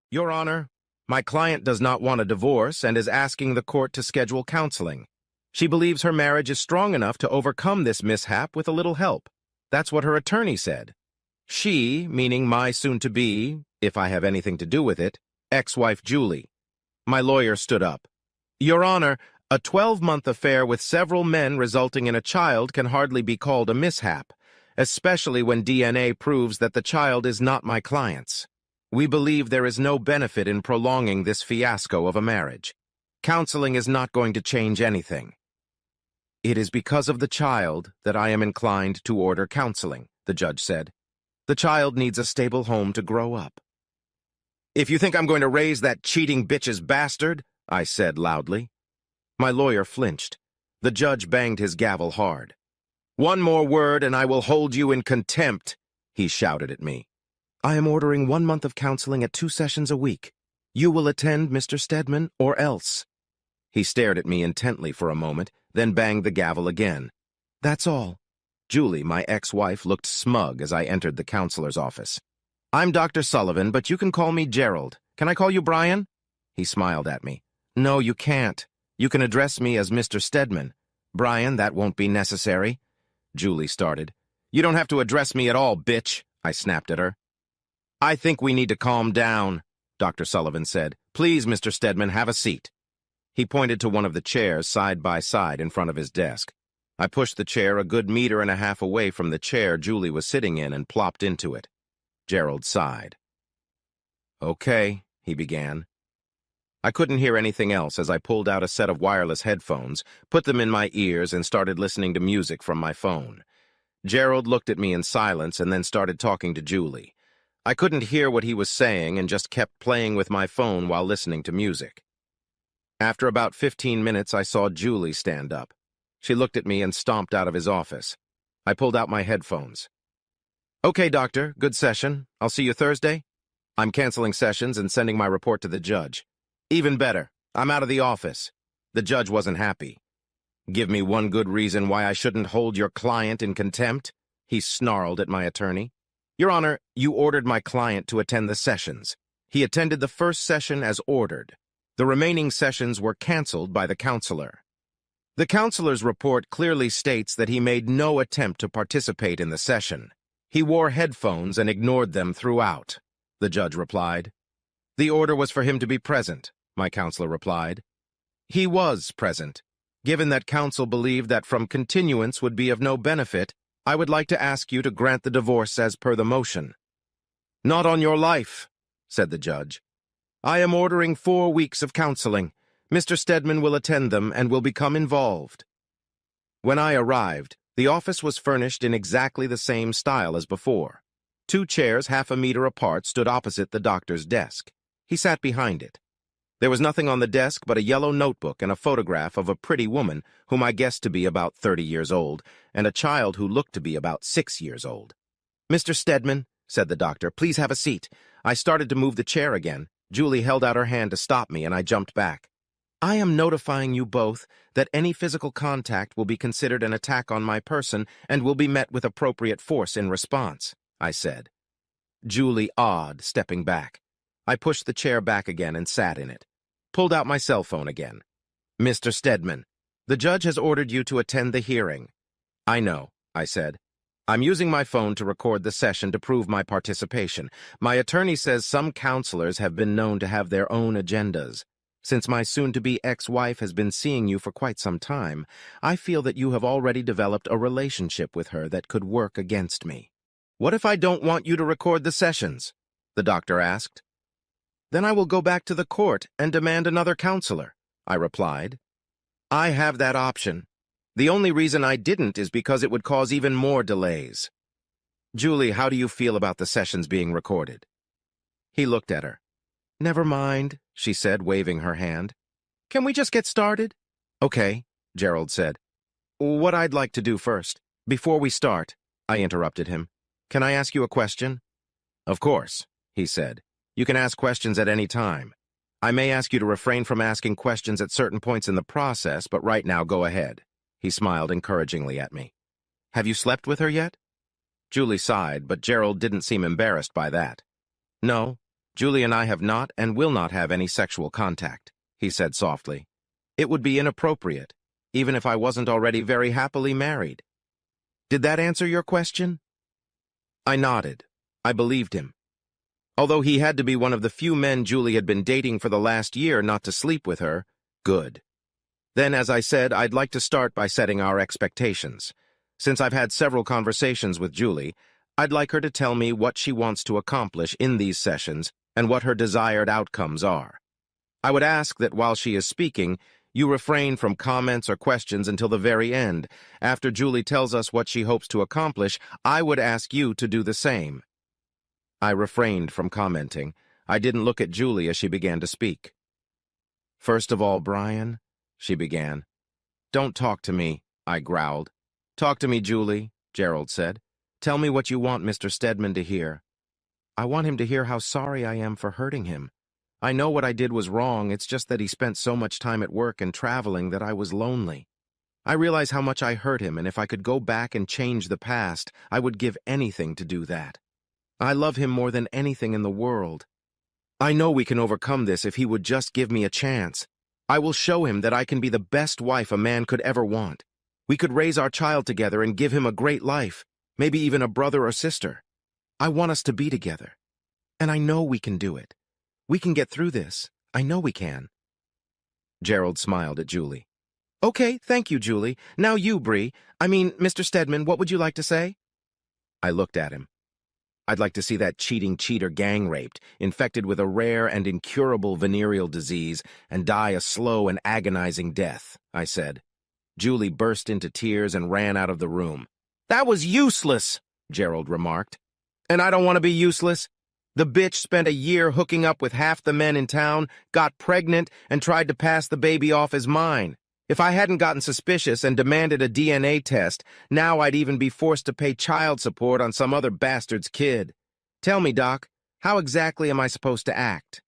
Your Honor, my client does not want a divorce and is asking the court to schedule counseling. She believes her marriage is strong enough to overcome this mishap with a little help. That's what her attorney said. She, meaning my soon-to-be, if I have anything to do with it, ex-wife Julie. My lawyer stood up. Your Honor, a 12-month affair with several men resulting in a child can hardly be called a mishap, especially when DNA proves that the child is not my client's. We believe there is no benefit in prolonging this fiasco of a marriage. Counseling is not going to change anything. It is because of the child that I am inclined to order counseling, the judge said. The child needs a stable home to grow up. If you think I'm going to raise that cheating bitch's bastard, I said loudly. My lawyer flinched. The judge banged his gavel hard. One more word and I will hold you in contempt, he shouted at me. I am ordering 1 month of counseling at 2 sessions a week. You will attend, Mr. Stedman, or else. He stared at me intently for a moment, then banged the gavel again. That's all. Julie, my ex-wife, looked smug as I entered the counselor's office. I'm Dr. Sullivan, but you can call me Gerald. Can I call you Brian? He smiled at me. No, you can't. You can address me as Mr. Stedman. Brian, that won't be necessary. Julie started. You don't have to address me at all, bitch, I snapped at her. I think we need to calm down, Dr. Sullivan said. Please, Mr. Stedman, have a seat. He pointed to one of the chairs side by side in front of his desk. I pushed the chair a good 1.5 meters away from the chair Julie was sitting in and plopped into it. Gerald sighed. Okay, he began. I couldn't hear anything else as I pulled out a set of wireless headphones, put them in my ears, and started listening to music from my phone. Gerald looked at me in silence and then started talking to Julie. I couldn't hear what he was saying and just kept playing with my phone while listening to music. After about 15 minutes, I saw Julie stand up. She looked at me and stomped out of his office. I pulled out my headphones. Okay, doctor, good session. I'll see you Thursday. I'm canceling sessions and sending my report to the judge. Even better, I'm out of the office. The judge wasn't happy. Give me one good reason why I shouldn't hold your client in contempt, he snarled at my attorney. Your Honor, you ordered my client to attend the sessions. He attended the first session as ordered. The remaining sessions were canceled by the counselor. The counselor's report clearly states that he made no attempt to participate in the session. He wore headphones and ignored them throughout, the judge replied. The order was for him to be present, my counselor replied. He was present. Given that counsel believed that from continuance would be of no benefit, I would like to ask you to grant the divorce as per the motion. Not on your life, said the judge. I am ordering 4 weeks of counseling. Mr. Stedman will attend them and will become involved. When I arrived, the office was furnished in exactly the same style as before. 2 chairs 1/2 meter apart stood opposite the doctor's desk. He sat behind it. There was nothing on the desk but a yellow notebook and a photograph of a pretty woman whom I guessed to be about 30 years old, and a child who looked to be about 6 years old. Mr. Stedman, said the doctor, please have a seat. I started to move the chair again. Julie held out her hand to stop me, and I jumped back. I am notifying you both that any physical contact will be considered an attack on my person and will be met with appropriate force in response, I said. Julie awed, stepping back. I pushed the chair back again and sat in it. Pulled out my cell phone again. Mr. Stedman, the judge has ordered you to attend the hearing. I know, I said. I'm using my phone to record the session to prove my participation. My attorney says some counselors have been known to have their own agendas. Since my soon-to-be ex-wife has been seeing you for quite some time, I feel that you have already developed a relationship with her that could work against me. What if I don't want you to record the sessions? The doctor asked. Then I will go back to the court and demand another counselor, I replied. I have that option. The only reason I didn't is because it would cause even more delays. Julie, how do you feel about the sessions being recorded? He looked at her. Never mind, she said, waving her hand. Can we just get started? Okay, Gerald said. What I'd like to do first. Before we start, I interrupted him. Can I ask you a question? Of course, he said. You can ask questions at any time. I may ask you to refrain from asking questions at certain points in the process, but right now go ahead. He smiled encouragingly at me. Have you slept with her yet? Julie sighed, but Gerald didn't seem embarrassed by that. No, Julie and I have not and will not have any sexual contact, he said softly. It would be inappropriate, even if I wasn't already very happily married. Did that answer your question? I nodded. I believed him. Although he had to be one of the few men Julie had been dating for the last year not to sleep with her, good. Then, as I said, I'd like to start by setting our expectations. Since I've had several conversations with Julie, I'd like her to tell me what she wants to accomplish in these sessions and what her desired outcomes are. I would ask that while she is speaking, you refrain from comments or questions until the very end. After Julie tells us what she hopes to accomplish, I would ask you to do the same. I refrained from commenting. I didn't look at Julie as she began to speak. First of all, Brian, she began. Don't talk to me, I growled. Talk to me, Julie, Gerald said. Tell me what you want Mr. Stedman to hear. I want him to hear how sorry I am for hurting him. I know what I did was wrong, it's just that he spent so much time at work and traveling that I was lonely. I realize how much I hurt him, and if I could go back and change the past, I would give anything to do that. I love him more than anything in the world. I know we can overcome this if he would just give me a chance. I will show him that I can be the best wife a man could ever want. We could raise our child together and give him a great life, maybe even a brother or sister. I want us to be together. And I know we can do it. We can get through this. I know we can. Gerald smiled at Julie. Okay, thank you, Julie. Now you, Mr. Stedman, what would you like to say? I looked at him. I'd like to see that cheating cheater gang raped, infected with a rare and incurable venereal disease, and die a slow and agonizing death, I said. Julie burst into tears and ran out of the room. That was useless, Gerald remarked. And I don't want to be useless. The bitch spent a year hooking up with half the men in town, got pregnant, and tried to pass the baby off as mine. If I hadn't gotten suspicious and demanded a DNA test, now I'd even be forced to pay child support on some other bastard's kid. Tell me, Doc, how exactly am I supposed to act?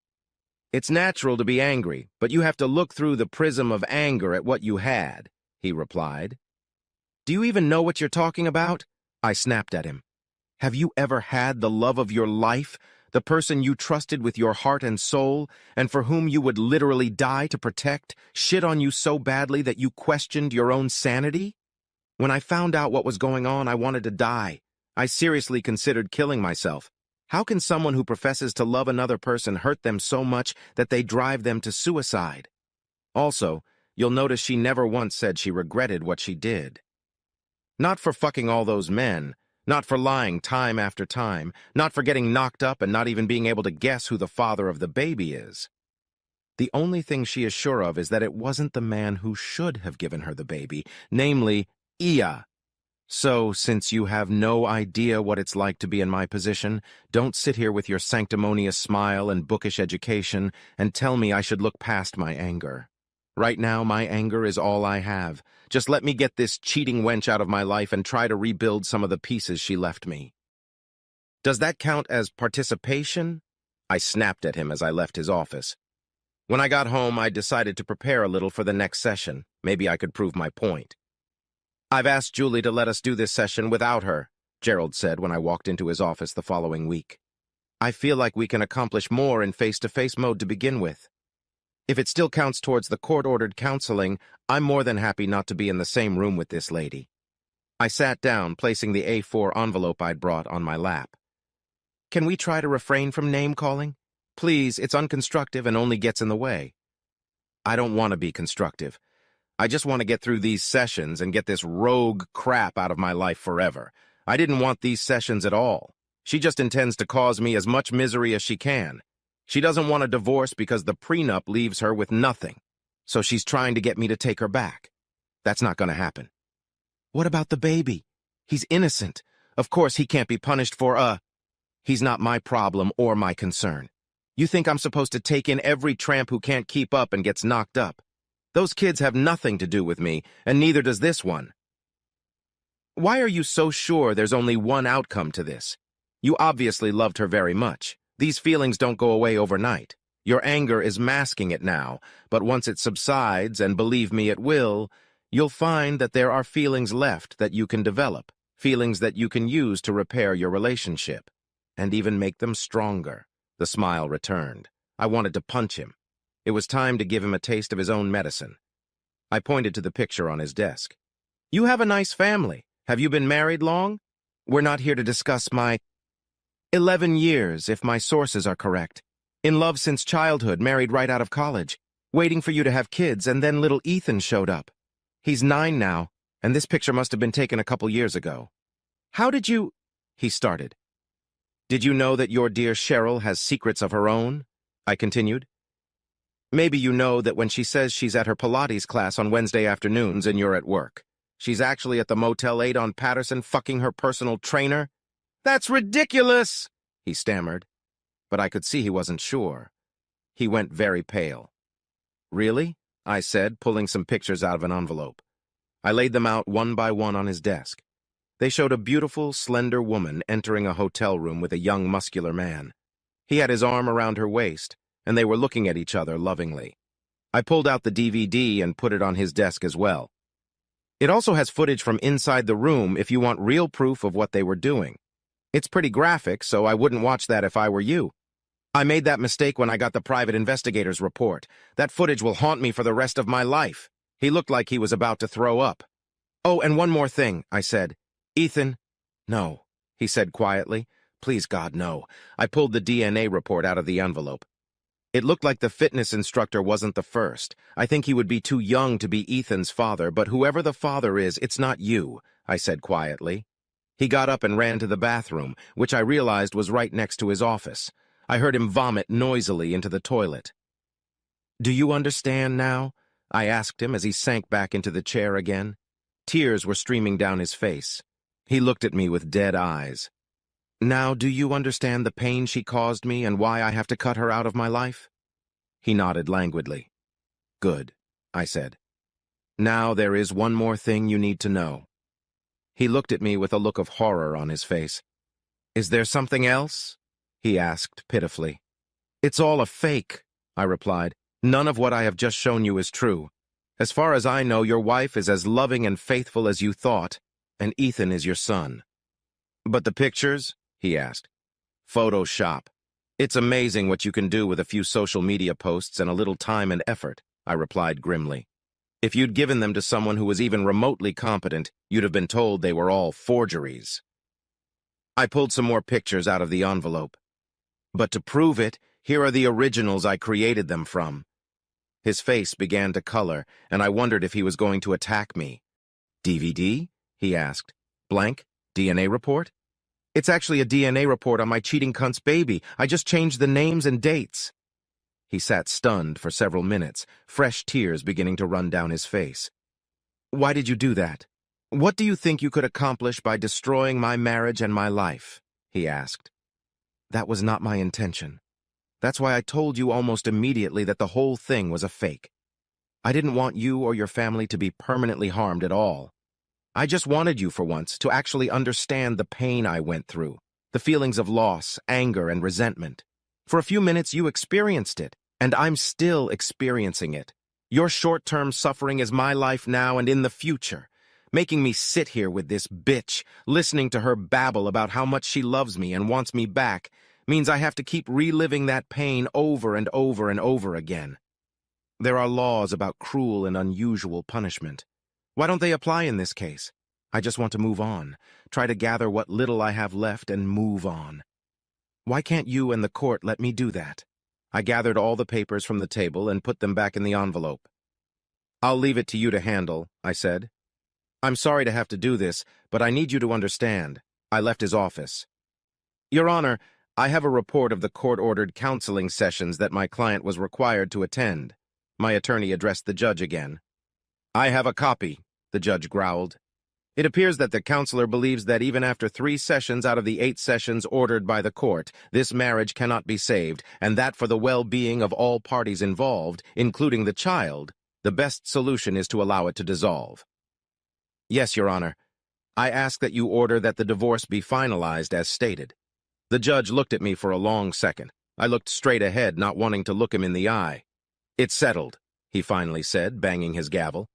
It's natural to be angry, but you have to look through the prism of anger at what you had, he replied. Do you even know what you're talking about? I snapped at him. Have you ever had the love of your life, the person you trusted with your heart and soul, and for whom you would literally die to protect, shit on you so badly that you questioned your own sanity? When I found out what was going on, I wanted to die. I seriously considered killing myself. How can someone who professes to love another person hurt them so much that they drive them to suicide? Also, you'll notice she never once said she regretted what she did. Not for fucking all those men, not for lying time after time, not for getting knocked up and not even being able to guess who the father of the baby is. The only thing she is sure of is that it wasn't the man who should have given her the baby, namely, Ia. So, since you have no idea what it's like to be in my position, don't sit here with your sanctimonious smile and bookish education and tell me I should look past my anger. Right now, my anger is all I have. Just let me get this cheating wench out of my life and try to rebuild some of the pieces she left me. Does that count as participation? I snapped at him as I left his office. When I got home, I decided to prepare a little for the next session. Maybe I could prove my point. I've asked Julie to let us do this session without her, Gerald said when I walked into his office the following week. I feel like we can accomplish more in face-to-face mode to begin with. If it still counts towards the court-ordered counseling, I'm more than happy not to be in the same room with this lady. I sat down, placing the A4 envelope I'd brought on my lap. Can we try to refrain from name-calling? Please, it's unconstructive and only gets in the way. I don't want to be constructive. I just want to get through these sessions and get this rogue crap out of my life forever. I didn't want these sessions at all. She just intends to cause me as much misery as she can. She doesn't want a divorce because the prenup leaves her with nothing. So she's trying to get me to take her back. That's not going to happen. What about the baby? He's innocent. Of course he can't be punished for He's not my problem or my concern. You think I'm supposed to take in every tramp who can't keep up and gets knocked up? Those kids have nothing to do with me, and neither does this one. Why are you so sure there's only one outcome to this? You obviously loved her very much. These feelings don't go away overnight. Your anger is masking it now, but once it subsides, and believe me, it will, you'll find that there are feelings left that you can develop, feelings that you can use to repair your relationship, and even make them stronger. The smile returned. I wanted to punch him. It was time to give him a taste of his own medicine. I pointed to the picture on his desk. You have a nice family. Have you been married long? We're not here to discuss my 11 years, if my sources are correct. In love since childhood, married right out of college. Waiting for you to have kids, and then little Ethan showed up. He's 9 now, and this picture must have been taken a couple years ago. How did you... He started. Did you know that your dear Cheryl has secrets of her own? I continued. Maybe you know that when she says she's at her Pilates class on Wednesday afternoons and you're at work, she's actually at the Motel 8 on Patterson fucking her personal trainer? That's ridiculous, he stammered. But I could see he wasn't sure. He went very pale. Really? I said, pulling some pictures out of an envelope. I laid them out one by one on his desk. They showed a beautiful, slender woman entering a hotel room with a young, muscular man. He had his arm around her waist, and they were looking at each other lovingly. I pulled out the DVD and put it on his desk as well. It also has footage from inside the room if you want real proof of what they were doing. It's pretty graphic, so I wouldn't watch that if I were you. I made that mistake when I got the private investigator's report. That footage will haunt me for the rest of my life. He looked like he was about to throw up. Oh, and one more thing, I said. Ethan? No, he said quietly. Please, God, no. I pulled the DNA report out of the envelope. It looked like the fitness instructor wasn't the first. I think he would be too young to be Ethan's father, but whoever the father is, it's not you, I said quietly. He got up and ran to the bathroom, which I realized was right next to his office. I heard him vomit noisily into the toilet. Do you understand now? I asked him as he sank back into the chair again. Tears were streaming down his face. He looked at me with dead eyes. Now, do you understand the pain she caused me and why I have to cut her out of my life? He nodded languidly. Good, I said. Now there is one more thing you need to know. He looked at me with a look of horror on his face. Is there something else? He asked pitifully. It's all a fake, I replied. None of what I have just shown you is true. As far as I know, your wife is as loving and faithful as you thought, and Ethan is your son. But the pictures? He asked. Photoshop. It's amazing what you can do with a few social media posts and a little time and effort, I replied grimly. If you'd given them to someone who was even remotely competent, you'd have been told they were all forgeries. I pulled some more pictures out of the envelope. But to prove it, here are the originals I created them from. His face began to color, and I wondered if he was going to attack me. DVD? He asked. Blank? DNA report? It's actually a DNA report on my cheating cunt's baby. I just changed the names and dates. He sat stunned for several minutes, fresh tears beginning to run down his face. Why did you do that? What do you think you could accomplish by destroying my marriage and my life? He asked. That was not my intention. That's why I told you almost immediately that the whole thing was a fake. I didn't want you or your family to be permanently harmed at all. I just wanted you, for once, to actually understand the pain I went through, the feelings of loss, anger, and resentment. For a few minutes, you experienced it, and I'm still experiencing it. Your short-term suffering is my life now and in the future. Making me sit here with this bitch, listening to her babble about how much she loves me and wants me back, means I have to keep reliving that pain over and over and over again. There are laws about cruel and unusual punishment. Why don't they apply in this case? I just want to move on, try to gather what little I have left and move on. Why can't you and the court let me do that? I gathered all the papers from the table and put them back in the envelope. I'll leave it to you to handle, I said. I'm sorry to have to do this, but I need you to understand. I left his office. Your Honor, I have a report of the court-ordered counseling sessions that my client was required to attend. My attorney addressed the judge again. I have a copy, the judge growled. It appears that the counselor believes that even after 3 sessions out of the 8 sessions ordered by the court, this marriage cannot be saved, and that for the well-being of all parties involved, including the child, the best solution is to allow it to dissolve. Yes, Your Honor. I ask that you order that the divorce be finalized as stated. The judge looked at me for a long second. I looked straight ahead, not wanting to look him in the eye. It's settled, he finally said, banging his gavel.